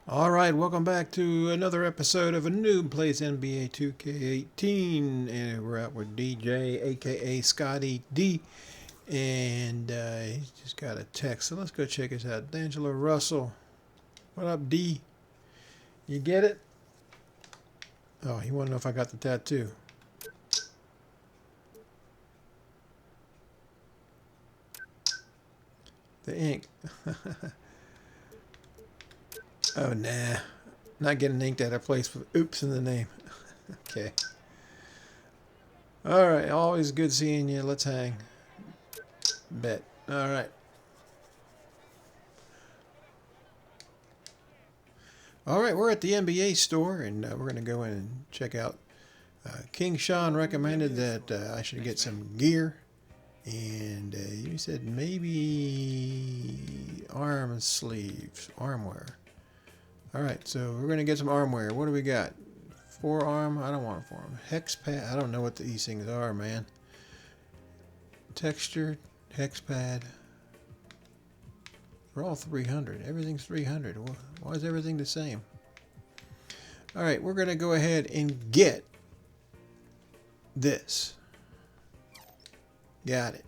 All right, welcome back to another episode of A Noob Plays NBA 2K18, and we're out with DJ, aka Scotty D, and he's just got a text. So let's go check this out. D'Angelo Russell, what up, D? You get it? Oh, he want to know if I got the tattoo. The ink. Oh, nah. Not getting inked at a place with oops in the name. Okay. Alright, always good seeing you. Let's hang. Bet. Alright. Alright, we're at the NBA store, and we're going to go in and check out. King Sean recommended that I should get some gear. And he said maybe arm sleeves, armwear. Alright, so we're going to get some armwear. What do we got? Forearm? I don't want a forearm. Hex pad? I don't know what these things are, man. Texture, hex pad. We're all 300. Everything's 300. Why is everything the same? Alright, we're going to go ahead and get this. Got it.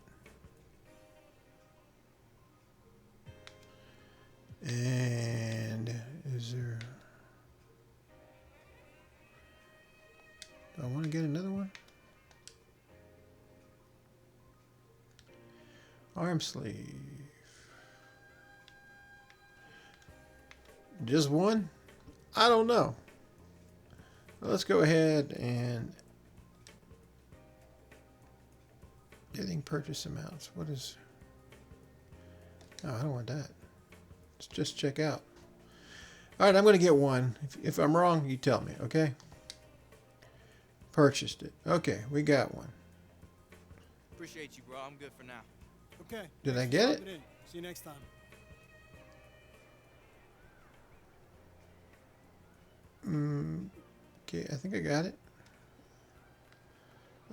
And is there... do I want to get another one? Arm sleeve. Just one? I don't know. Let's go ahead and... getting purchase amounts. What is... oh, I don't want that. Let's just check out. Alright, I'm going to get one. If I'm wrong, you tell me, okay? Purchased it. Okay, we got one. Appreciate you, bro. I'm good for now. Okay. Did I get it? See you next time. Okay, I think I got it.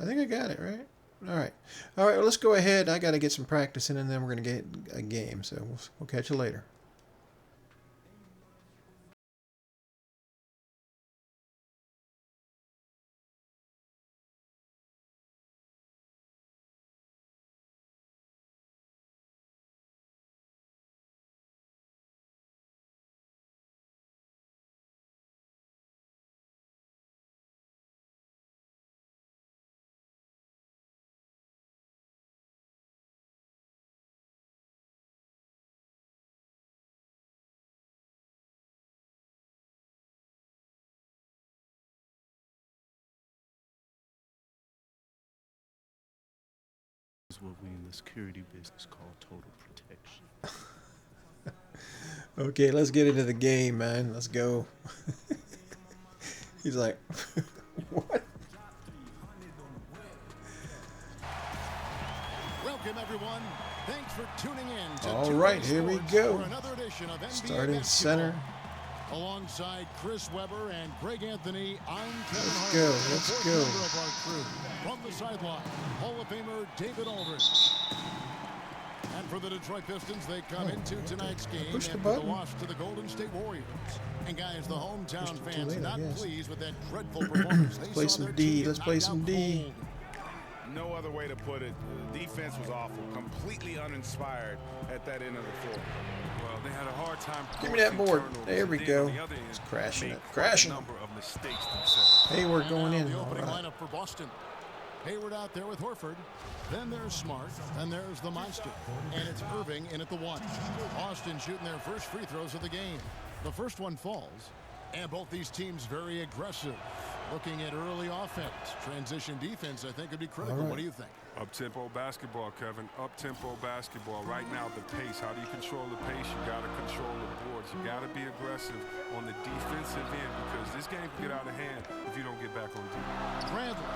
I think I got it, right? Alright. Alright, well, let's go ahead. I got to get some practice in, and then we're going to get a game. So we'll catch you later. Is what we in the security business call total protection. Okay, let's get into the game, man. Let's go. He's like, what? Welcome, everyone. Thanks for tuning in to All right, here we go. for another edition of NBA Starting Basketball. center. Alongside Chris Webber and Greg Anthony, I'm Kevin Let's Hart, go, the let's fourth go. member of our crew. From the sideline, Hall of Famer David Aldridge. And for the Detroit Pistons, they come into tonight's game Push the after the button. loss to the Golden State Warriors. And guys, the hometown Pushed it too fans late, I not guess. pleased with that dreadful performance. They Play saw some their D. team get Let's play knocked some out D. cold. No other way to put it. The defense was awful, completely uninspired at that end of the floor. Well, they had a hard time. Give me that board. turnovers, There we and then go. on the other end, It's crashing made it. quite a Crashing. number of mistakes themselves. Hey, we're And going now in. the All opening right. lineup for Boston. Hayward out there with Horford. Then there's Smart. And there's the monster. And it's Irving in at the one. Boston shooting their first free throws of the game. The first one falls. And both these teams very aggressive. Looking at early offense. Transition defense, I think, would be critical. right. What do you think? Up-tempo basketball, Kevin. Up-tempo basketball. Right now, the pace. How do you control the pace? You got to control the boards. You got to be aggressive on the defensive end because this game can get out of hand if you don't get back on defense. Bradley.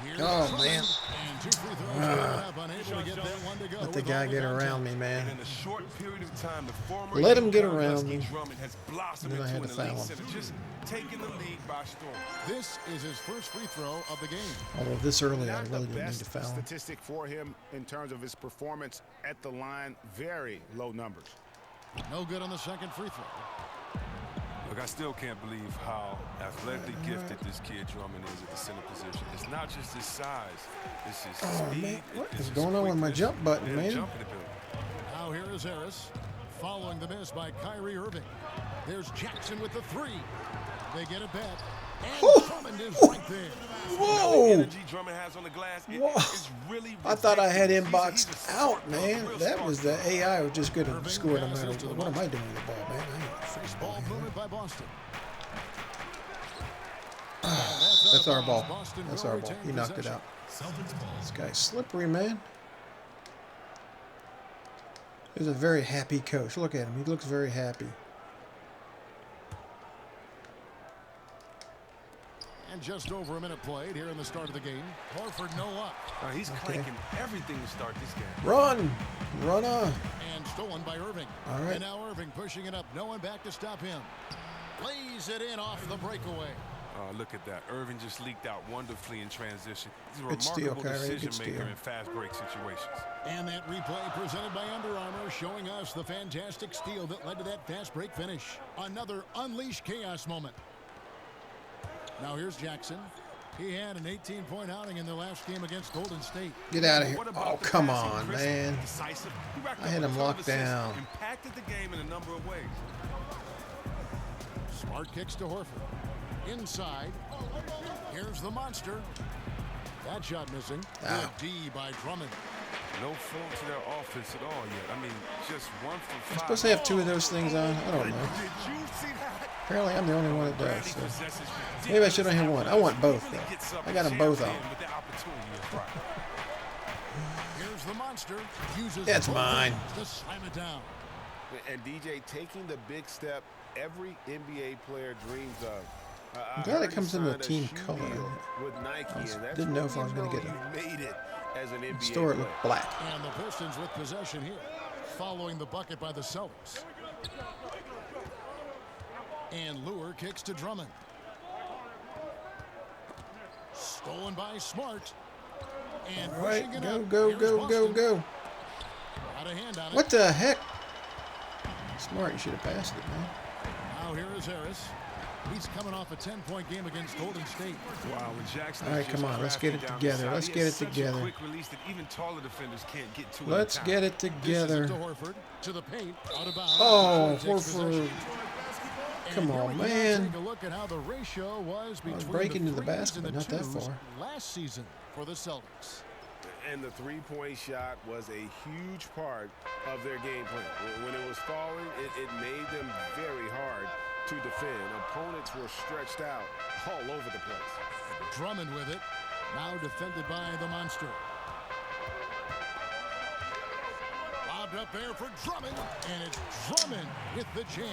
Here's Oh, Drummond. man. And two free throws coming up, unable to get that one to go. Let the with guy all get the around contact. me, man. And in a short period of time, the former Let him get UConn around Husky me. Drummond has blossomed And then I into had an to elite foul center, just taking the league by storm. This is his first free throw of the game. Although this early, I Not really the didn't need best to foul. statistic for him in terms of his performance at the line. Very low numbers. No good on the second free throw. Look, I still can't believe how athletically gifted this kid Drummond is at the center position. It's not just his size. It's his speed. Man, what it's is his going on with my quickness, jump button, and man? jumping ability. Now here is Harris, following the miss by Kyrie Irving. There's Jackson with the three. They get it back. And Drummond is right there. Whoa! Energy Drummond has on the glass. It's really I thought I had him ridiculous. boxed He's a out, smart man. player, real That smart was the player. AI was just going to Irving score no passes matter to the what. Am I Bucks. doing with the ball, man? I ain't freaking Ball ball here. movement by Boston. That's our ball. Boston That's will our ball. retain He knocked it possession. out. This guy's slippery, man. He's a very happy coach. Look at him. He looks very happy. And just over a minute played here in the start of the game. Horford no luck. He's cranking everything to start this game. Run! Run on! And stolen by Irving. All right. And now Irving pushing it up. No one back to stop him. Lays it in off the breakaway. Look at that. Irving just leaked out wonderfully in transition. He's a Good steal, remarkable Kyrie. Good decision maker steal. in fast break situations. And that replay presented by Under Armour showing us the fantastic steal that led to that fast break finish. Another unleashed chaos moment. Now here's Jackson. He had an 18-point outing in their last game against Golden State. Get out of here. What about Oh, the come passing? on, Crisp, man. decisive. He racked I up had a him ton of locked assists, down. Impacted the game in a number of ways. Smart kicks to Horford. Inside. Here's the monster. That shot missing. Ow. Good D by Drummond. No fault to their offense at all yet. I mean, just 1 for 5. I'm supposed to have two of those things on? I don't know. Did you see that? Apparently, I'm the only one that does. Bradley So. possesses Maybe I should only have one. I want both, Really though. gets up I got and them both jams on. in with the opportunity is right. Here's the monster. Uses That's both mine. hands to slam it down. And DJ taking the big step every NBA player dreams of. I'm glad it comes in the team color. With Nike, and that's Didn't know when if I was you going to know get you made it as an NBA store it player. looked black. And the Pistons with possession here. Following the bucket by the Celtics. And Lure kicks to Drummond. Stolen by Smart. And All right, pushing it go, up. go, Here's go, go, Boston. go. Got a hand on it. What the heck? Smart, you should have passed it, man. Now here is Harris. He's coming off a 10-point game against Golden State. Wow, when Jackson All right, is come just on, let's get it crafting down together. the side, Let's he get has it such a together. quick release that even taller defenders can't get to it in Let's time. get it This is it together. to Horford. To the paint. Out of bounds. Oh, Takes possession. Horford. And Come here on, we go. man. Take a look at how the ratio was between breaking the to the threes basket, and but the not that twos far. last season for the Celtics. And the three-point shot was a huge part of their game plan. When it was falling, it made them very hard to defend. Opponents were stretched out all over the place. Drummond with it. Now defended by the monster. Lobbed up there for Drummond. And it's Drummond with the jam.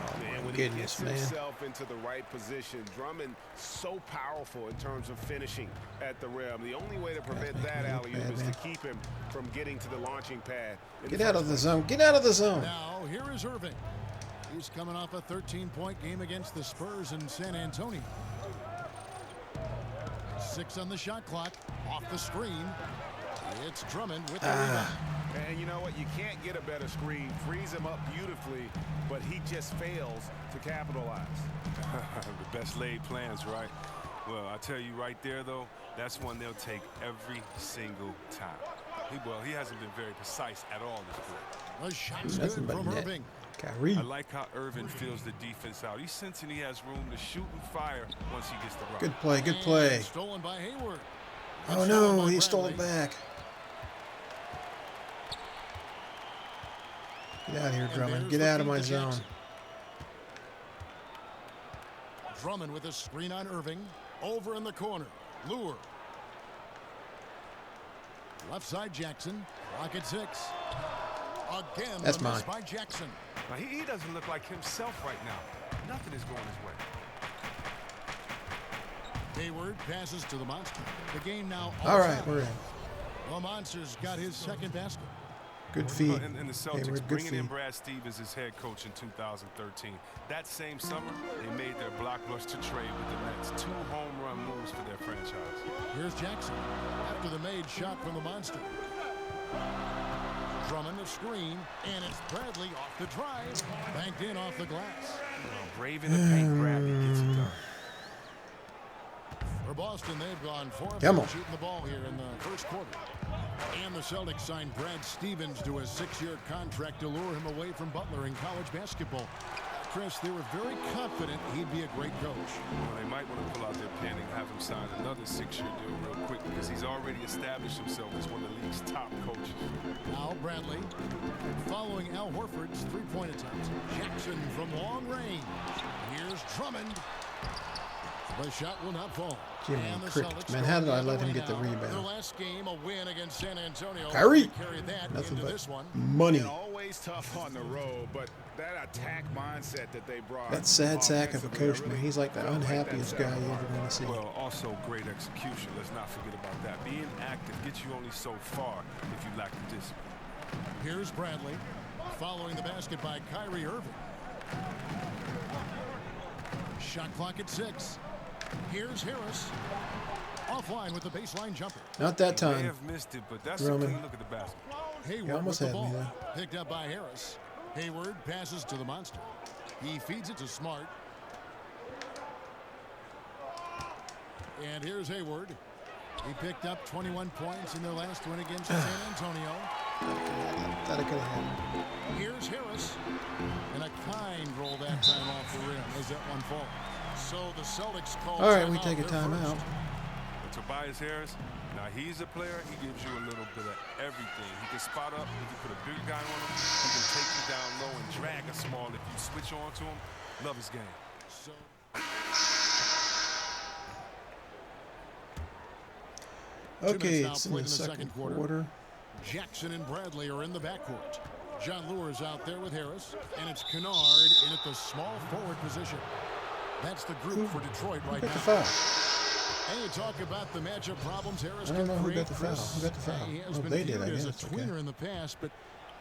Oh, Man, my when goodness, he gets man. himself into the right position, Drummond so powerful in terms of finishing at the rim. The only way to prevent that alley-oop is to keep him from getting to the launching pad. Get out of the zone. Get out of the zone. Now here is Irving. He's coming off a 13-point game against the Spurs in San Antonio. 6 on the shot clock. Off the screen. It's Drummond with the rebound. And you know what? You can't get a better screen. Frees him up beautifully, but he just fails to capitalize. The best laid plans, right? Well, I tell you right there, though, that's one they'll take every single time. He hasn't been very precise at all this quarter. The shot's Nothing good but from net. Irving. Kyrie. I like how Irvin fills the defense out. He's sensing he has room to shoot and fire once he gets the rock. Good play. Good And play. stolen by Hayward. Oh, Stolen no. by He stole it Bradley. back. Get out of here, And Drummond. there's Get the out of feed my to zone. Jackson. Drummond with a screen on Irving. Over in the corner. Lure. Left side Jackson. Rocket 6. Again, That's the miss mine. by Jackson. Now, he doesn't look like himself right now. Nothing is going his way. Hayward passes to the monster. The game now All right, tied. we're in. The monster's got his second basket. Good feed. And the Celtics Hayward, good bringing in feed. Brad Stevens as head coach in 2013. That same summer, they made their blockbuster trade with the Nets. 2 home run moves for their franchise. Here's Jackson after the made shot from the monster. Drummond a screen, and it's Bradley off the drive. Banked in off the glass. Well, brave in the paint, Bradley gets it done. For Boston, they've gone 4 of Come 4 on. shooting the ball here in the first quarter. And the Celtics signed Brad Stevens to a 6-year contract to lure him away from Butler in college basketball. Chris, they were very confident he'd be a great coach. Well, they might want to pull out their pen and have him sign another 6-year deal real quick because he's already established himself as one of the league's top coaches. Al Bradley following Al Horford's three-point attempt. Jackson from long range. Here's Drummond. The shot will not fall. Jimmy And the Cricket. Celtics Man, go how did I the let other him way get the now. rebound? Their last game, a win against San Antonio. Kyrie. They carried that Nothing into but this one. money. And always tough on the road, but that attack mindset that they brought. That sad sack of a offensively, I coach, man. really He's like the felt like that unhappiest set guy them you apart. ever want to see. Well, also great execution. Let's not forget about that. Being active gets you only so far if you lack the discipline. Here's Bradley following the basket by Kyrie Irving. Shot clock at 6. Here's Harris. Offline with the baseline jumper. Not that He may time. have missed it, but that's Roman. a clean look at the basket. Hayward You almost with the had me ball. there. Picked up by Harris. Hayward passes to the monster. He feeds it to Smart. And here's Hayward. He picked up 21 points in their last win against San Antonio. Thought I could have had him. Here's Harris. And a kind roll that time off the rim as that one falls. So the Celtics call. All right, we timeout, take a their timeout. first. But Tobias Harris, now he's a player. He gives you a little bit of everything. He can spot up. He can put a big guy on him. He can take you down low and drag a small if you switch on to him. Love his game. So Okay, minutes it's now in played the second quarter. Jackson and Bradley are in the backcourt. John Lure's out there with Harris, and it's Kennard in at the small forward position. That's the group for Detroit right Got the now. foul. And you talk about the matchup problems Harris I don't can know who create. got the foul. Chris. Who got the foul? He has Oh, been they did, viewed I as a guess. Okay. tweener in the past, but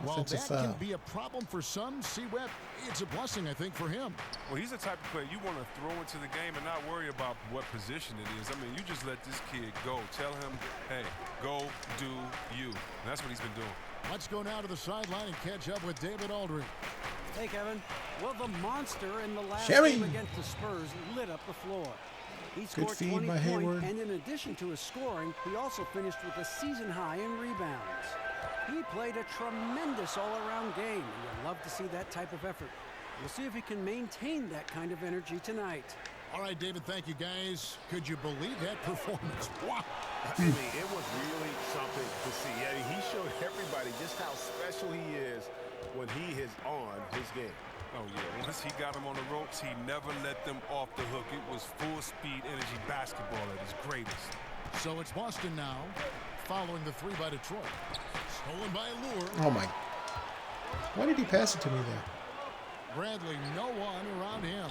while that Offensive can foul. be a problem for some, C-Web, it's a blessing, I think, for him. Well, he's the type of player you want to throw into the game and not worry about what position it is. I mean, you just let this kid go. Tell him, hey, go do you. And that's what he's been doing. Let's go now to the sideline and catch up with David Aldridge. Hey, Kevin. Well, the monster in the last Sherry. game against the Spurs lit up the floor. He scored feed 20 by points, Hayward. and in addition to his scoring, he also finished with a season high in rebounds. He played a tremendous all-around game, and you'll love to see that type of effort. We'll see if he can maintain that kind of energy tonight. All right, David, thank you, guys. Could you believe that performance? Wow. I mean, it was really something to see. I mean, he showed everybody just how special he is when he is on his game. Oh, yeah. Once he got him on the ropes, he never let them off the hook. It was full-speed energy basketball at his greatest. So it's Boston now, following the three by Detroit. Stolen by Lure. Oh my! Why did he pass it to me there? Bradley, no one around him.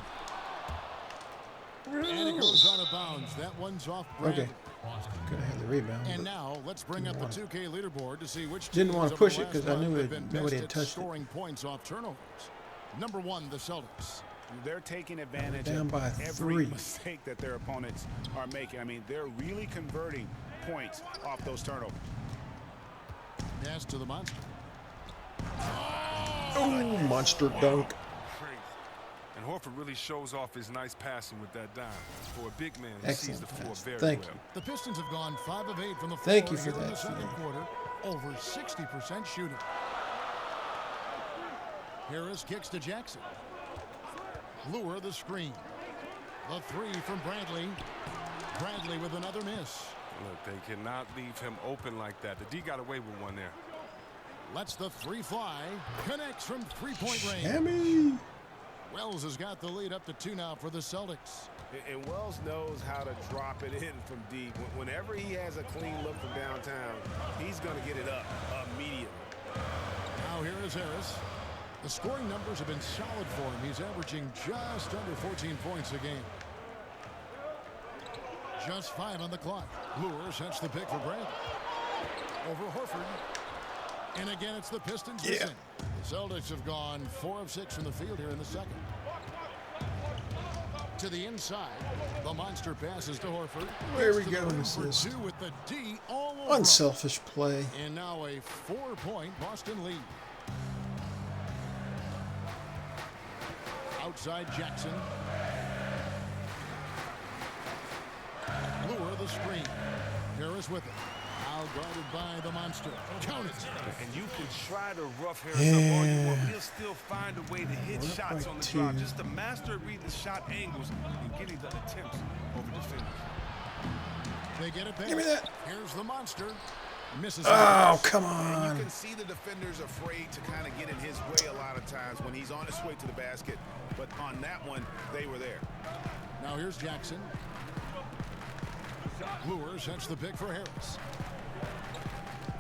And it goes out of bounds. That one's off Bradley. Okay. Could have had the rebound. And but now let's bring up the 2K leaderboard to see which Didn't teams want to over push the it 'cause last I knew month it- have been nobody best had at touched it. scoring points off turnovers. Number 1, the Celtics. They're taking advantage Down of by every 3. mistake that their opponents are making. I mean, they're really converting points off those turnovers. Pass to the monster. Oh, monster dunk! Crazy. And Horford really shows off his nice passing with that dime. For a big man, he sees Excellent the floor pass. very Thank well. you. The Pistons have gone 5 of 8 from the floor Thank you for here in the that, second Steve. quarter. Over 60% shooting. Harris kicks to Jackson. Lure the screen. The three from Bradley. Bradley with another miss. Look, they cannot leave him open like that. The D got away with one there. Lets the three fly. Connects from three-point range. Hammy! Wells has got the lead up to 2 now for the Celtics. And Wells knows how to drop it in from deep. Whenever he has a clean look from downtown, he's going to get it up immediately. Now here is Harris. The scoring numbers have been solid for him. He's averaging just under 14 points a game. Just 5 on the clock. Lure sets the pick for Bradley. Over Horford. And again, it's the Pistons missing. The Celtics have gone 4 of 6 from the field here in the second. To the inside. The monster passes to Horford. There we Gets to the go, rim an for assist. 2 with the D all over him. Unselfish play. And now a 4-point Boston lead. Outside Jackson. Lure the screen. Harris with it. Now guarded by the monster. Count it. And you can try to rough Harris up all you want, but he'll still find a way to hit shots on the drive. Just to master reading the shot angles and getting the attempts over defenders. They get it back. Give me that. Here's the monster. Misses. Oh, come And on. you can see the defender's afraid to kind of get in his way a lot of times when he's on his way to the basket. But on that one, they were there. Now here's Jackson. Lure sets the pick for Harris.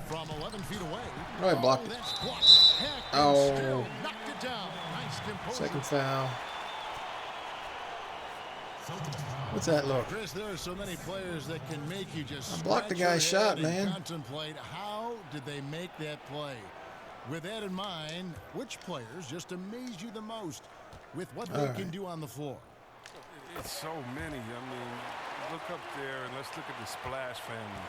From 11 feet away. Oh, I blocked it. That's blocked. Heck, Oh. still knocked it down. Nice composure. Second foul. What's that look? Chris, there are so many players that can make you just blocked the scratch guy's your shot, head and man. contemplate how did they make that play. With that in mind, which players just amaze you the most with what they can do on the floor? It's so many. I mean, look up there and let's look at the Splash family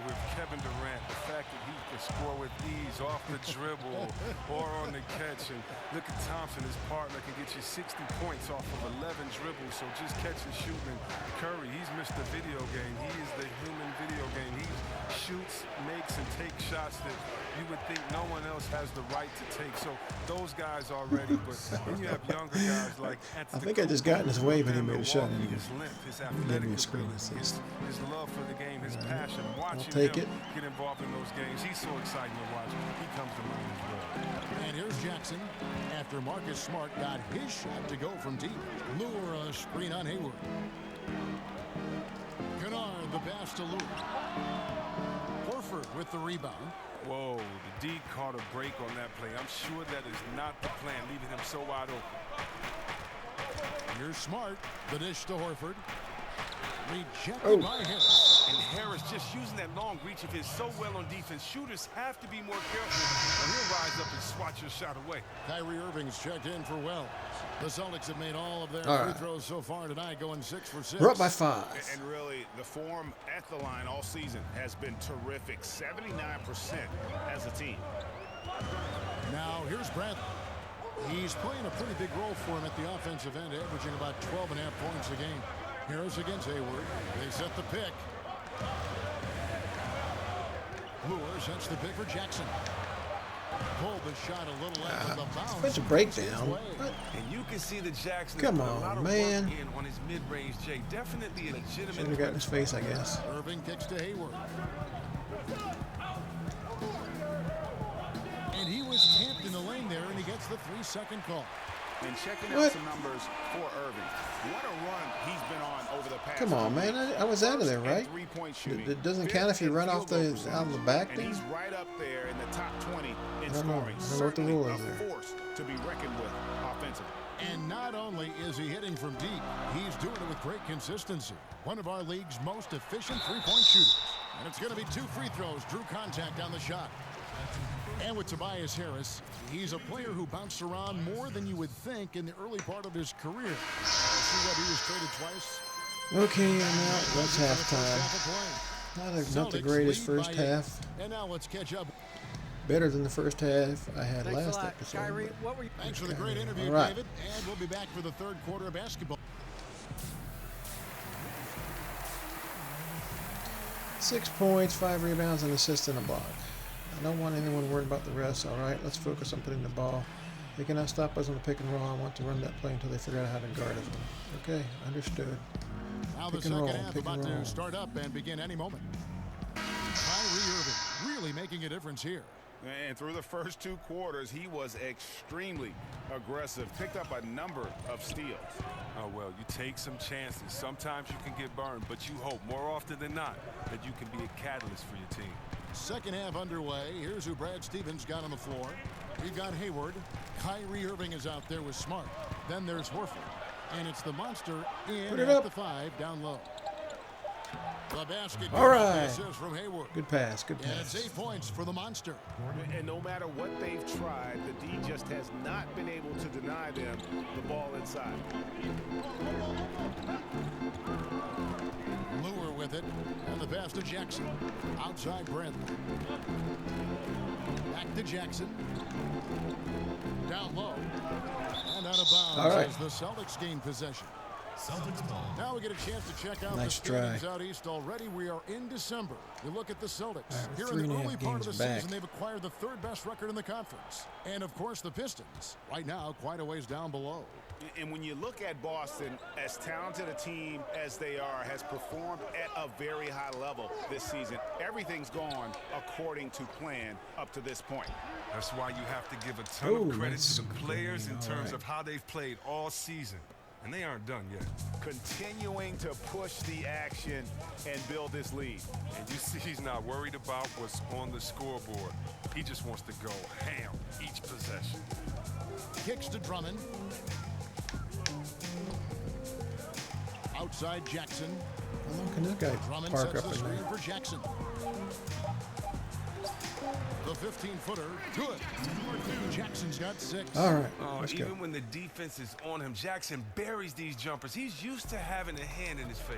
with Kevin Durant. The fact that he can score with ease off the dribble or on the catch. And look at Thompson, his partner, can get you 60 points off of 11 dribbles. So just catch and shoot. And Curry, he's Mr. Video Game. He is the human video game. He shoots, makes, and takes shots that you would think no one else has the right to take. So those guys are ready. But then you have younger guys like I think I just got in his way when he made a shot anyway. His length, his He athletic gave me a screen ability, assist. his love for the game, his passion. Watching take him it. get involved in those games, he's so exciting to watch. He comes to mind as well. And here's Jackson after Marcus Smart got his shot to go from deep. Lure a screen on Hayward. Kennard the pass to Lure. Horford with the rebound. Whoa, the D caught a break on that play. I'm sure that is not the plan, leaving him so wide open. Here's Smart. The dish to Horford. Rejected by Harris. And Harris just using that long reach of his so well on defense. Shooters have to be more careful, or he'll rise up and swat your shot away. Kyrie Irving's checked in for Wells. The Celtics have made all of their free throws so far tonight, going 6 for 6. We're up by 5. And really, the form at the line all season has been terrific. 79% as a team. Now, here's Bradley. He's playing a pretty big role for him at the offensive end, averaging about 12.5 points a game. Harris against Hayward. They set the pick. Lure sets the pick for Jackson. Pulled the shot a little after the bounce. Such a breakdown. What? And you can see the Jackson Come put a on, lot of man. work in on his mid-range J. Definitely a legitimate. Should have got in his face, I guess. Irving kicks to Hayward. And he was camped in the lane there, and he gets the 3-second call. And checking What? out some numbers for Irving. What a run he's been on over the past. Come on, man. I was out of there, right? Three-point shooting. It doesn't count if you run off the out of the back And thing. he's right up there in the top 20 in I don't know. scoring. I don't know what the Certainly rule a is there. force to be reckoned with offensively. And not only is he hitting from deep, he's doing it with great consistency. One of our league's most efficient three-point shooters. And it's going to be 2 free throws. Drew contact on the shot. And with Tobias Harris, he's a player who bounced around more than you would think in the early part of his career. See that he was traded twice? Okay, I'm out. That's halftime. Not the greatest first half. And now let's catch up. Better than the first half I had Thanks last a lot, episode. Kyrie. but- What were you? Thanks for the great interview, All right. David. And we'll be back for the third quarter of basketball. 6 points, 5 rebounds, an assist, and a block. I don't want anyone worried about the rest. All right, let's focus on putting the ball. They cannot stop us on the pick and roll. I want to run that play until they figure out how to guard us. Okay, understood. Now the Pick and second roll, half pick and about roll. to start up and begin any moment. Kyrie Irving really making a difference here. And through the first 2 quarters, he was extremely aggressive. Picked up a number of steals. Oh, well, you take some chances. Sometimes you can get burned, but you hope more often than not that you can be a catalyst for your team. Second half underway. Here's who Brad Stevens got on the floor. We've got Hayward. Kyrie Irving is out there with Smart. Then there's Horford. And it's the monster in Put it at up. the 5 down low. The basket. All right. Assist from Hayward. Good pass, good And it's pass. 8 points for the monster. And no matter what they've tried, the D just has not been able to deny them the ball inside. Lure with it. And the pass to Jackson. Outside Brent. Back to Jackson. Down low. And out of bounds All right. as the Celtics gain possession. Now we get a chance to check out Nice the standings try. out east already. We are in December. You look at the Celtics. Right, Here we're in the 3.5 early part of the games back. season, they've acquired the third best record in the conference. And, of course, the Pistons. Right now, quite a ways down below. And when you look at Boston, as talented a team as they are, has performed at a very high level this season. Everything's gone according to plan up to this point. That's why you have to give a ton Ooh, of credit nice to the players in screen. terms All of how they've played all season. And they aren't done yet. Continuing to push the action and build this lead. And you see he's not worried about what's on the scoreboard. He just wants to go ham each possession. Kicks to Drummond. Outside Jackson. How long can that guy Drummond park sets up the in screen there? for Jackson. The 15-footer, good. Jackson's got 6. All right, let's Even go. when the defense is on him, Jackson buries these jumpers. He's used to having a hand in his face.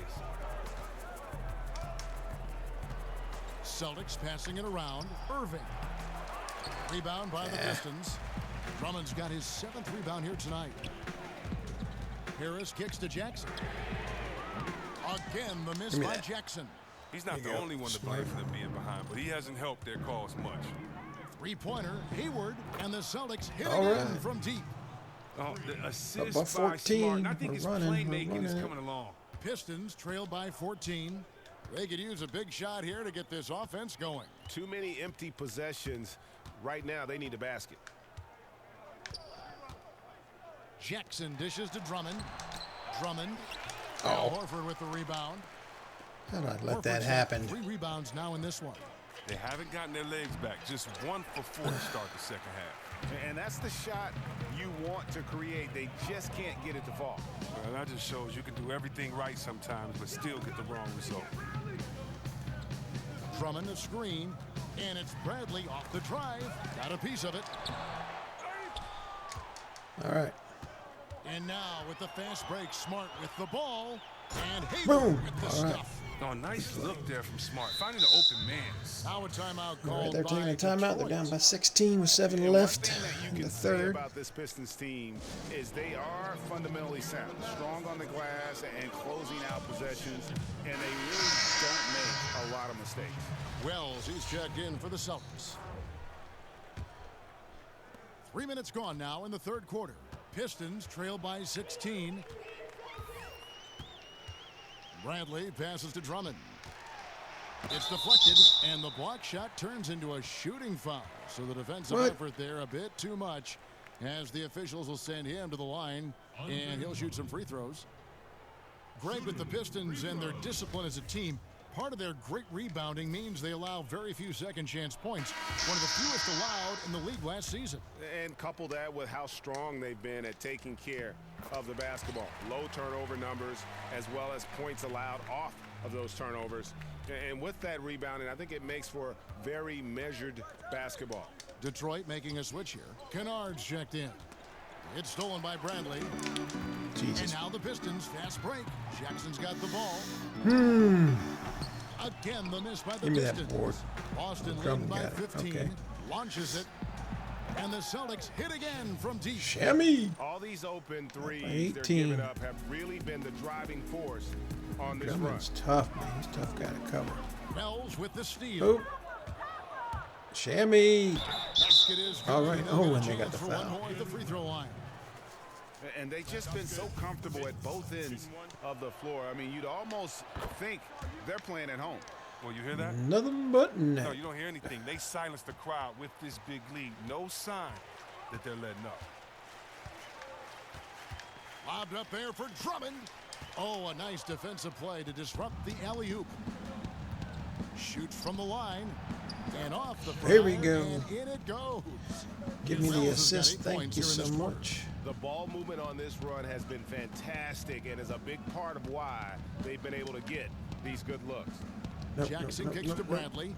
Celtics passing it around. Irving. Rebound by the Pistons. Drummond's got his 7th rebound here tonight. Harris kicks to Jackson. Again, the miss Give me by that. Jackson. He's not There the you go. only one to Smart. blame for them being behind, but he hasn't helped their cause much. Three-pointer, Hayward, and the Celtics hit All again right. from deep. Oh, the assist Above by 14. Smart. And I think We're his running, we're playmaking is running it. coming along. Pistons trail by 14. They could use a big shot here to get this offense going. Too many empty possessions. Right now, they need a basket. Jackson dishes to Drummond. Drummond. Oh. Al Horford with the rebound. How did I let Horford's that got happen? 3 rebounds now in this one. They haven't gotten their legs back. Just 1 for 4 to start the second half. And that's the shot you want to create. They just can't get it to fall. Well, that just shows you can do everything right sometimes, but still get the wrong result. Drummond the screen. And it's Bradley off the drive. Got a piece of it. All right. And now with the fast break, Smart with the ball. And Hayward Boom. with the All right. stuff. Oh, nice look there from Smart. Finding an open man. Now a timeout All called right, they're taking by a timeout. They're down Detroit. by 16 with 7 And left one thing that you in can the say third. about this Pistons team is they are fundamentally sound, strong on the glass and closing out possessions, and they really don't make a lot of mistakes. Wells, he's checked in for the Celtics. 3 minutes gone now in the third quarter. Pistons trail by 16. Bradley passes to Drummond. It's deflected, and the block shot turns into a shooting foul. So the defensive What? effort there a bit too much, as the officials will send him to the line, and he'll shoot some free throws. Greg, with the Pistons and their discipline as a team, part of their great rebounding means they allow very few second chance points, one of the fewest allowed in the league last season. And couple that with how strong they've been at taking care of the basketball. Low turnover numbers as well as points allowed off of those turnovers. And with that rebounding, I think it makes for very measured basketball. Detroit making a switch here. Kennard's checked in. It's stolen by Bradley. Jesus. And now the Pistons fast break. Jackson's got the ball. Again, the miss by the Give me that Pistons. board. Boston leading Drummond by got it. 15. Okay. Launches it. And the Celtics hit again from deep. Shammy. All these open threes 18. they're giving up have really been the driving force on this run. Drummond's tough, man. He's tough guy to cover. Wells with the steal. Oh. Shammy. Basket is good. All right. They'll Oh, get a and they got chance the for one foul. more at the free throw line. And they've just been so comfortable at both ends of the floor. I mean, you'd almost think they're playing at home. Well, you hear that? Nothing but net. No, you don't hear anything. They silenced the crowd with this big lead. No sign that they're letting up. Lobbed up there for Drummond. Oh, a nice defensive play to disrupt the alley-oop. Shoots from the line. And off the front. There we go. And in it goes. Give me the Wells has got assist. 8 Thank points you here in so this quarter. much. The ball movement on this run has been fantastic and is a big part of why they've been able to get these good looks. Nope, Jackson nope, kicks nope, to nope. Bradley.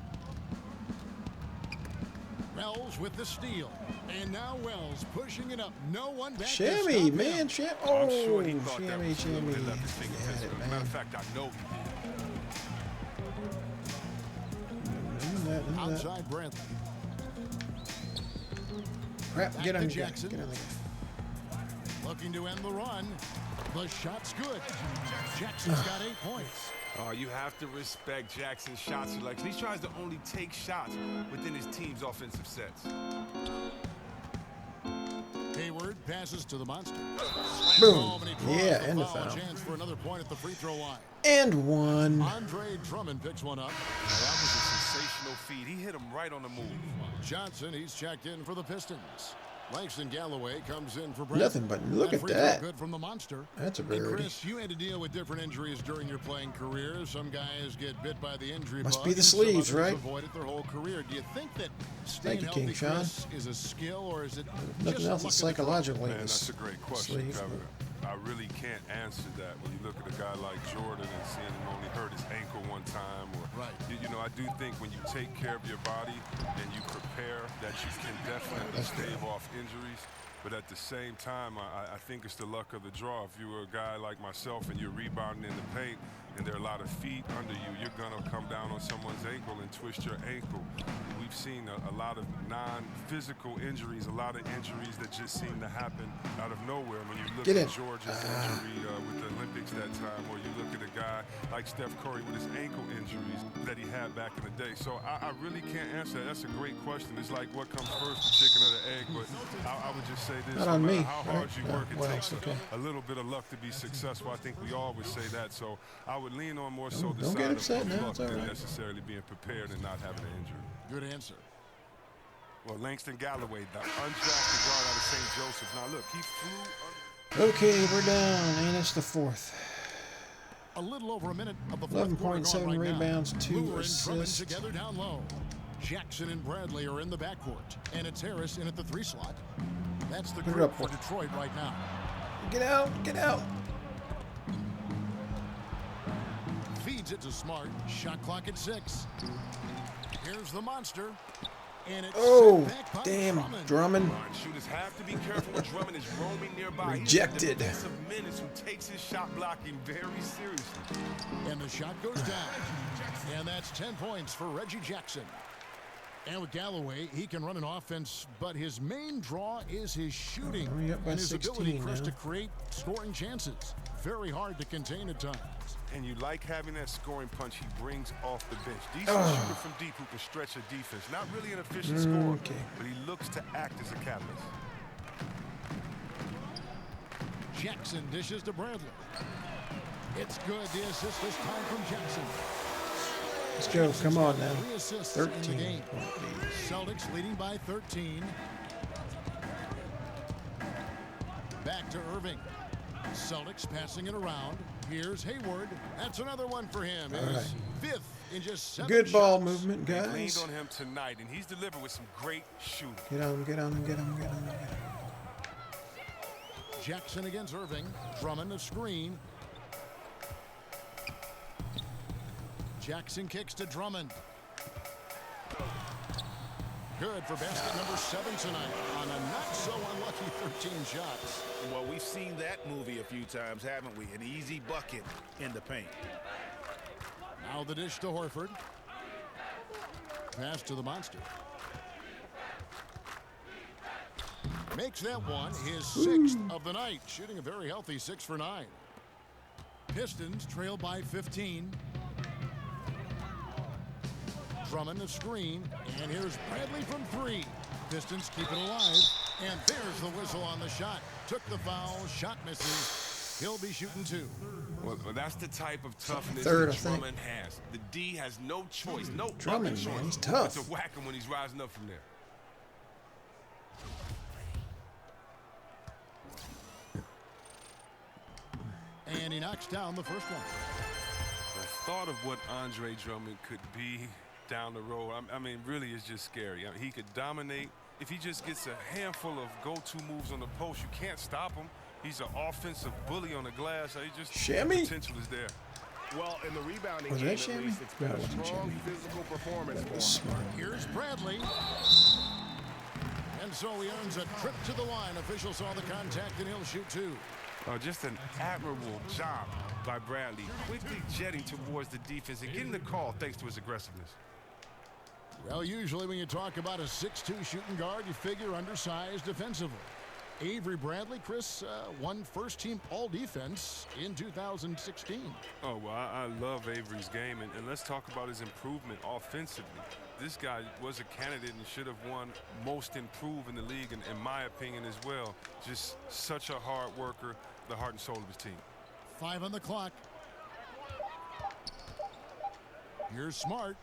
Wells with the steal. And now Wells pushing it up. No one back to Shammy, stop him. man. Oh, I'm sure he thought that Shammy, was a little Shammy. bit left his He fingertips. had it, Matter man. of fact, I know he did. that. Outside Bradley. Crap, Back get to on the Jackson. Get on the Looking to end the run. The shot's good. Jackson's got 8 points. Oh, you have to respect Jackson's shot selection. He tries to only take shots within his team's offensive sets. Hayward passes to the monster. Boom. And he draws Yeah, the and the foul. foul. Chance for another point at the free throw line. And one. Andre Drummond picks one up. Now, that was a sensational feed. He hit him right on the move. Johnson, he's checked in for the Pistons. Langston Galloway comes in for Brandon. Nothing but look at free throw that. Good from the monster. That's a And rarity. Chris, you had to deal with different injuries during your playing career. Some guys get bit by the injury Must bug, be the and some sleeves, others right? avoid it their whole career. Do you think that Thank staying you, healthy, King Sean. Chris, is a skill, or is it Nothing just else luck is of the draw? psychologically. Man, in that's this a great question, sleeve. Kevin. I really can't answer that when you look at a guy like Jordan and seeing him only hurt his ankle one time. Or, Right. You know, I do think when you take care of your body and you prepare that you can definitely stave off injuries. But at the same time, I think it's the luck of the draw. If you were a guy like myself and you're rebounding in the paint and there are a lot of feet under you, you're going to come down on someone's ankle and twist your ankle. We've seen a lot of non-physical injuries, a lot of injuries that just seem to happen out of nowhere. When you look at George's injury with the Olympics that time, or you look at a guy like Steph Curry with his ankle injuries that he had back in the day. So I really can't answer that. That's a great question. It's like what comes first, the chicken or the egg? But I would just say this. Not no on matter me, how hard right? you work, it Well, takes okay. a little bit of luck to be successful. I think we all would say that. So I would lean on more so the Don't side get upset of now. luck It's all than right. necessarily being prepared and not having an injury. Good answer. Well, Langston Galloway, the undrafted guard out of St. Joseph. Now, look, he flew. Okay, we're down, and it's the fourth. A little over a minute of the fourth quarter 11.7 gone right rebounds, now. 2 Brewer and Drummond assists. together down low. Jackson and Bradley are in the backcourt, and it's Harris in at the 3 slot. That's the Put it group up, for boy. Detroit right now. Get out, get out. Feeds it to Smart. Shot clock at 6. Here's the monster. And it's Oh, sent back by damn, Drummond. Drummond. Shooters have to be careful when Drummond is roaming nearby. Rejected. He's a defensive menace who takes his shot blocking very seriously. And the shot goes down. And that's 10 points for Reggie Jackson. And with Galloway, he can run an offense, but his main draw is his shooting We're up by and his ability, 16 Chris, now. to create scoring chances. Very hard to contain at times. And you like having that scoring punch he brings off the bench. Decent shooter from deep who can stretch a defense. Not really an efficient scorer, Okay. but he looks to act as a catalyst. Jackson dishes to Bradley. It's good. The assist this time from Jackson. Let's go, come on now. 3 assists in the 13 game. point lead. Celtics leading by 13. Back to Irving. Celtics passing it around. Here's Hayward. That's another one for him. His right. 5th in just 7 Good ball shots. movement, They leaned guys. on him tonight, and he's delivered with some great shooting. Get on him, get on him, get on him, get on him. Jackson against Irving. Drummond a screen. Jackson kicks to Drummond. Good for basket number 7 tonight on a not so unlucky 13 shots. Well, we've seen that movie a few times, haven't we? An easy bucket in the paint. Now the dish to Horford. Pass to the monster. Makes that one his 6th of the night, shooting a very healthy 6 for 9. Pistons trail by 15. Drummond the screen, and here's Bradley from 3. Pistons keep it alive, and there's the whistle on the shot. Took the foul, shot misses. He'll be shooting 2. Well, that's the type of toughness Third, I that think. Drummond has. The D has no choice, no Drummond, other choice man, he's tough. but to whack him when he's rising up from there. And he knocks down the first one. The thought of what Andre Drummond could be down the road, I mean, really is just scary. I mean, he could dominate. If he just gets a handful of go-to moves on the post, you can't stop him. He's an offensive bully on the glass. He just Shammy? potential is there. Well, in the rebounding Was game, that at Shammy? least, it's been No, it a wasn't strong Shammy. physical performance for him. Smart. Here's Bradley. And so he earns a trip to the line. Officials saw the contact, and he'll shoot 2. Just an admirable job by Bradley, quickly jetting towards the defense and getting the call thanks to his aggressiveness. Well, usually when you talk about a 6'2" shooting guard, you figure undersized defensively. Avery Bradley, Chris, won first-team All-Defense in 2016. Oh, well, I love Avery's game, and let's talk about his improvement offensively. This guy was a candidate and should have won Most Improved in the league, and in my opinion as well. Just such a hard worker, the heart and soul of his team. 5 on the clock. Here's Smart.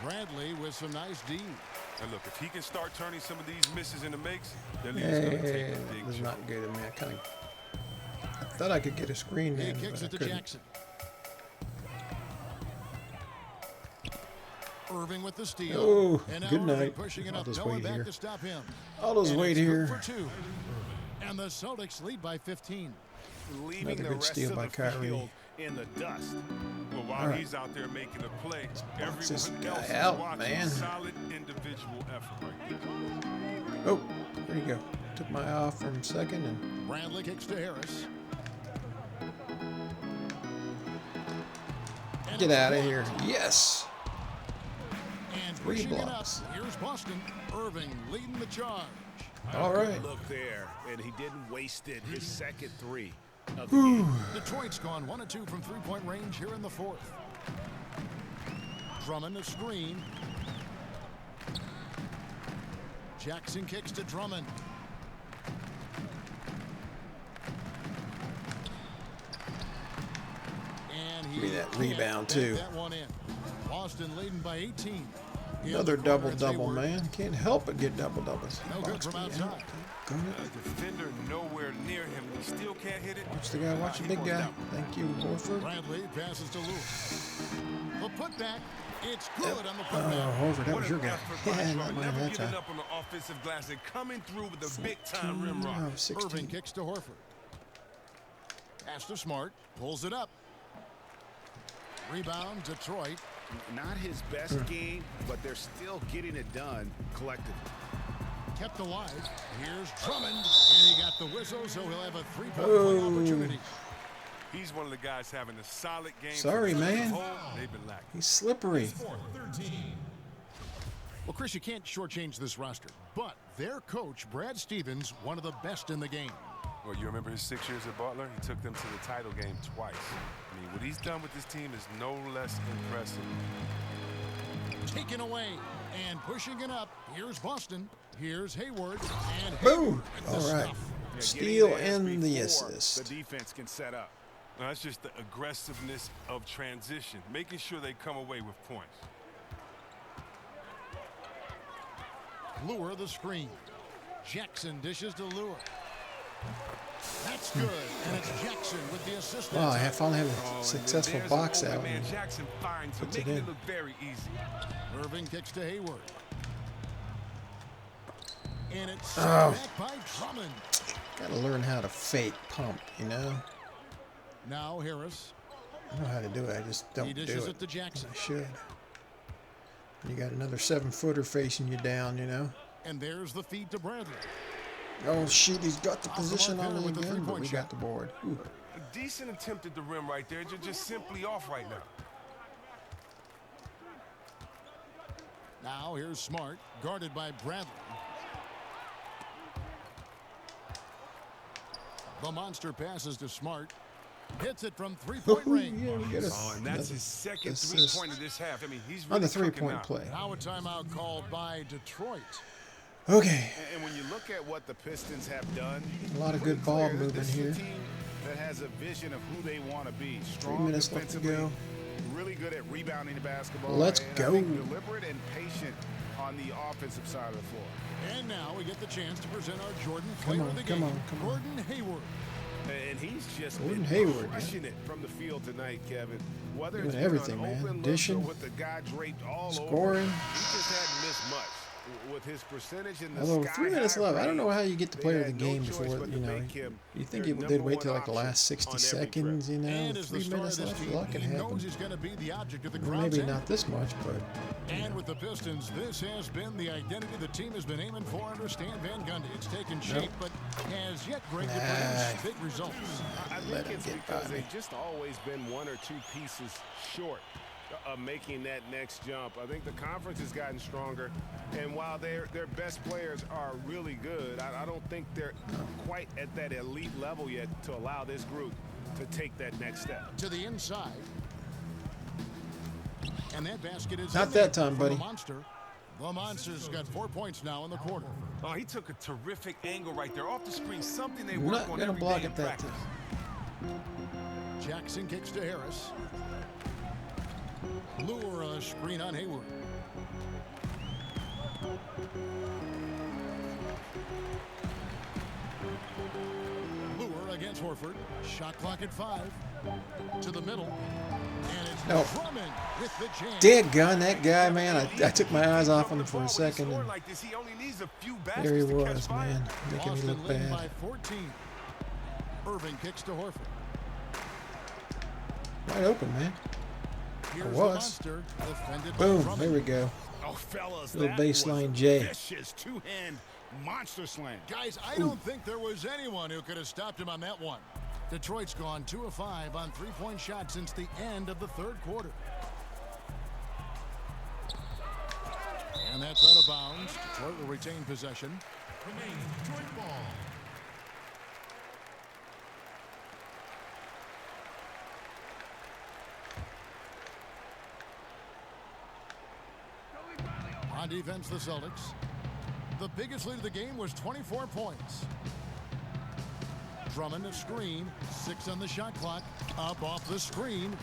Bradley with some nice D. And look, if he can start turning some of these misses into makes, then he's going to take a That big was jump. not good of me. I thought I could get a screen He in, kicks but it I to couldn't. Jackson. Irving with the steal. Oh, And now good Irving night. pushing it I'll up. just No one wait back here. to stop him. I'll just And wait it's good here. for 2. And the Celtics lead by 15. Leaving Another the good rest steal of by the Kyrie. field in the dust. Well, while All right. he's out there making a play, box this everyone guy else is out, watching. man. Solid individual effort right there. Oh, there you go. Took my eye off for a second and Bradley kicks to Harris. And get it's out of blocked. here. Yes. And 3 pushing it up. blocks. Here's Boston. Irving leading the charge. All right. Look there, and he didn't waste it. His second 3 of the game. Detroit's gone 1 of 2 from three-point range here in the 4th. Drummond a screen. Jackson kicks to Drummond. And he Give me that can't rebound, bank too. that one in. Boston leading by 18. In Another the corner, it's double-double, Hayward. man. Can't help but get double-doubles. No good Box from me outside. out. Go ahead. Defender nowhere near him. He still can't hit it. Watch the guy. Watch the big guy. Thank you, Horford. Bradley passes to Lewis. The putback. It's good on the Oh, putback. Horford, that What was an your guy. effort by Yeah, Drummond. not mine Never that giving time. up on the offensive glass and coming through with a big-time rim rock. No, Irving 16. kicks to Horford. Pass to Smart. Pulls it up. Rebound, Detroit. Not his best game, but they're still getting it done collectively. Kept alive. Here's Drummond. And he got the whistle, so he'll have a three-point opportunity. He's one of the guys having a solid game. Sorry, For the man. whole, they've been lacking. He's slippery. Well, Chris, you can't shortchange this roster, but their coach, Brad Stevens, one of the best in the game. Well, you remember his 6 years at Butler? He took them to the title game twice. I mean, what he's done with this team is no less impressive. Taken away and pushing it up. Here's Boston. Here's Hayward. And Boom. Hayward with the All right. stuff. Steal Getting there and the before assist. The defense can set up. Now, that's just the aggressiveness of transition, making sure they come away with points. Lure the screen. Jackson dishes to Lure. That's good. And it's Jackson with the assist. Wow, I finally have Oh, a and successful there's box the out. moment, man. Jackson finds him, puts it making in. it look very easy. Irving kicks to Hayward. And it's Oh. back by Drummond. Gotta learn how to fake pump, you know? Now Harris. I know how to do it. I just He don't do dishes it. it to Jackson. I should. You got another 7-footer facing you down, you know? And there's the feed to Bradley. Oh, shoot. He's got the Off the position mark on there me with the again, but three-point we shot. got the board. Ooh. A decent attempt at the rim right there. Just simply off right now. Now here's Smart, guarded by Bradley. The monster passes to Smart. Hits it from three-point range. Yeah, we got a, Oh, and that's his second assist three-pointer this half. I mean, he's really on the cooking three-point now. play. Now a timeout called by Detroit. Okay. And when you look at what the Pistons have done, A lot of pretty good ball clear that movement this is here. a team that has a vision of who they want to be. 3 Strong minutes left to defensively, go. really good at rebounding the basketball. Let's and go. I think deliberate and patient on the offensive side of the floor. And now we get the chance to present our Jordan Come player on, of the come game, on, come on. Gordon Hayward. And he's just Gordon been Hayward, man. crushing it from the field tonight, Kevin. Whether Doing it's been everything, on man. open looks Dishing, or with the guy draped all over, scoring. he just hadn't missed much. With his percentage in the Although sky 3 minutes high left, I don't know range, how you get the they player of the had no game choice before, but you to know. make him You think their they'd wait number till one like the last option 60 on every trip. seconds, you know? And as the 3 star of minutes this left, a team, lot can he happen. knows he's going to be the object of the Well, crowd's maybe anger. not this much, but And with the Pistons, this has been the identity the team has been aiming for under Stan Van Gundy. It's taken shape, but has yet great to produce big results. I Let think him it's get because by me. they've just always been one or two pieces short of making that next jump. I think the conference has gotten stronger, and while their best players are really good, I don't think they're quite at that elite level yet to allow this group to take that next step. To the inside. And that basket is Not that time, buddy. The Monster. The Monster's got 4 points now in the quarter. Oh, he took a terrific angle right there off the screen. Something they I'm work not on gonna every block day in it that practice. time. Jackson kicks to Harris. Lure a screen on Hayward. Lure against Horford. Shot clock at 5. To the middle. And it's No. Drummond with the jam. Dead gun, that guy, man. I took my eyes off him for a second. And Like this, he only needs a few there he baskets to catch was, fire. man. Making me Boston look leading bad. by 14. Irving kicks to Horford. Wide open, man. Here's was. the Monster, defended by Boom. Drummond. There we go. Oh, fellas, Little that baseline was J. vicious two-hand monster slam. Guys, I don't think there was anyone who could have stopped him on that one. Detroit's gone 2 of 5 on three-point shots since the end of the third quarter. And that's out of bounds. Detroit will retain possession. Remains Detroit ball. On defense, the Celtics. The biggest lead of the game was 24 points. Drummond a screen. 6 on the shot clock. Up off the screen.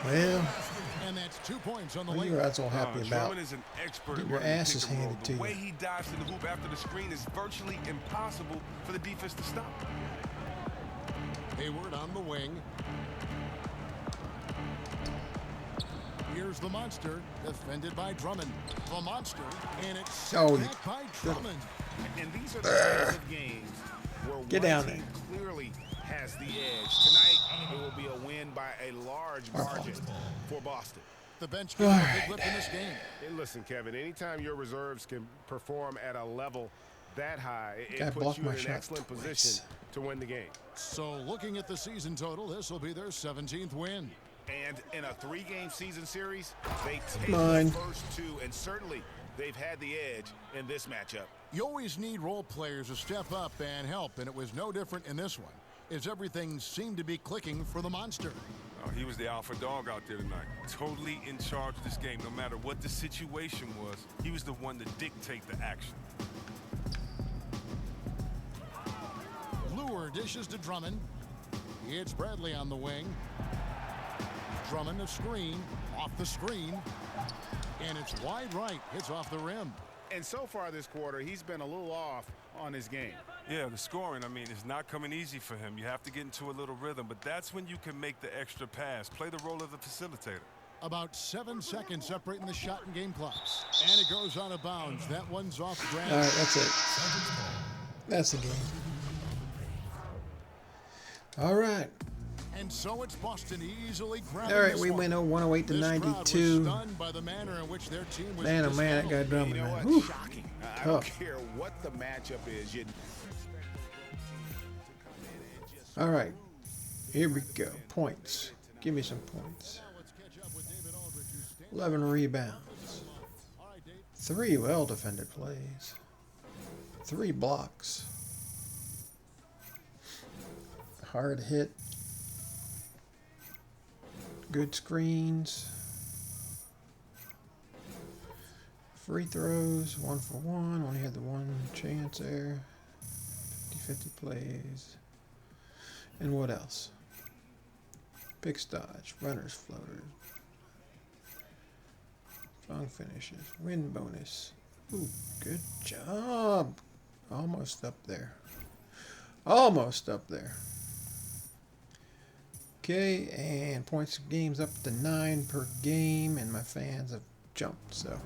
Well, And that's 2 points on the what are lane. you guys all happy about? Drummond is an expert Get at your running the asses pick and roll. handed to The way you. he dives to the hoop after the screen is virtually impossible for the defense to stop. Hayward on the wing. Here's the Monster, defended by Drummond. The Monster, and it's set back by Drummond. And these are the types of games where Get one down team clearly has the edge. Tonight, it will be a win by a large margin for Boston. The bench getting a big lift in this game. Hey, listen, Kevin, anytime your reserves can perform at a level that high, Guy it puts blocked you my in an shot excellent twice. position to win the game. So looking at the season total, this will be their 17th win. And in a 3-game season series, they take Mine. the first 2, and certainly they've had the edge in this matchup. You always need role players to step up and help, and it was no different in this one, as everything seemed to be clicking for the Monster. Oh, he was the alpha dog out there tonight. Totally in charge of this game. No matter what the situation was, he was the one to dictate the action. Lure dishes to Drummond. It's Bradley on the wing. Drummond a screen, off the screen, and it's wide right, hits off the rim. And so far this quarter, he's been a little off on his game. Yeah, the scoring, I mean, is not coming easy for him. You have to get into a little rhythm, but that's when you can make the extra pass. Play the role of the facilitator. About 7 seconds separating the shot and game clocks. And it goes out of bounds. That one's off the ground. All right, that's it. That's the game. All right. And so it's Boston easily grabbing All right, this we one. went 108 to This crowd was 92. stunned by the manner in which their team was Man, oh man, that guy dismantled. Drummond, You know man. what? Whew. Shocking. I don't Tough. care what the matchup is. All right, here we go. Points. Give me some points. 11 rebounds. 3 well-defended plays. 3 blocks. Hard hit. Good screens. Free throws, 1 for 1. Only had the one chance there. 50-50 plays. And what else? Pick dodge, runners, floaters. Strong finishes, win bonus. Ooh, good job. Almost up there. Almost up there. Okay, and points games up to 9 per game, and my fans have jumped, so.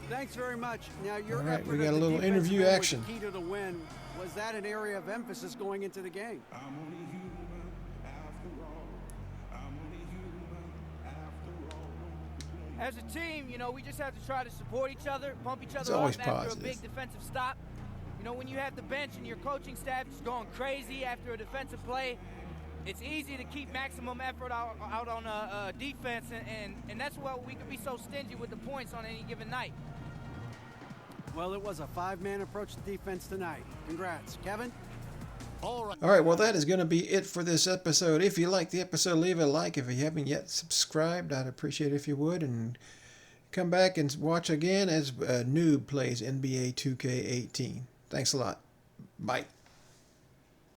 Thanks very much. Now, your All right, effort we got at a the little defensive interview end was action. Key to the win. Was that an area of emphasis going into the game? As a team, you know, we just have to try to support each other, pump each It's other always up after positive. a big defensive stop. You know, when you have the bench and your coaching staff just going crazy after a defensive play, It's easy to keep maximum effort out on defense, and that's why we can be so stingy with the points on any given night. Well, it was a 5-man approach to defense tonight. Congrats. Kevin? All right. All right, well, that is going to be it for this episode. If you liked the episode, leave a like. If you haven't yet subscribed, I'd appreciate it if you would. And come back and watch again as Noob plays NBA 2K18. Thanks a lot. Bye.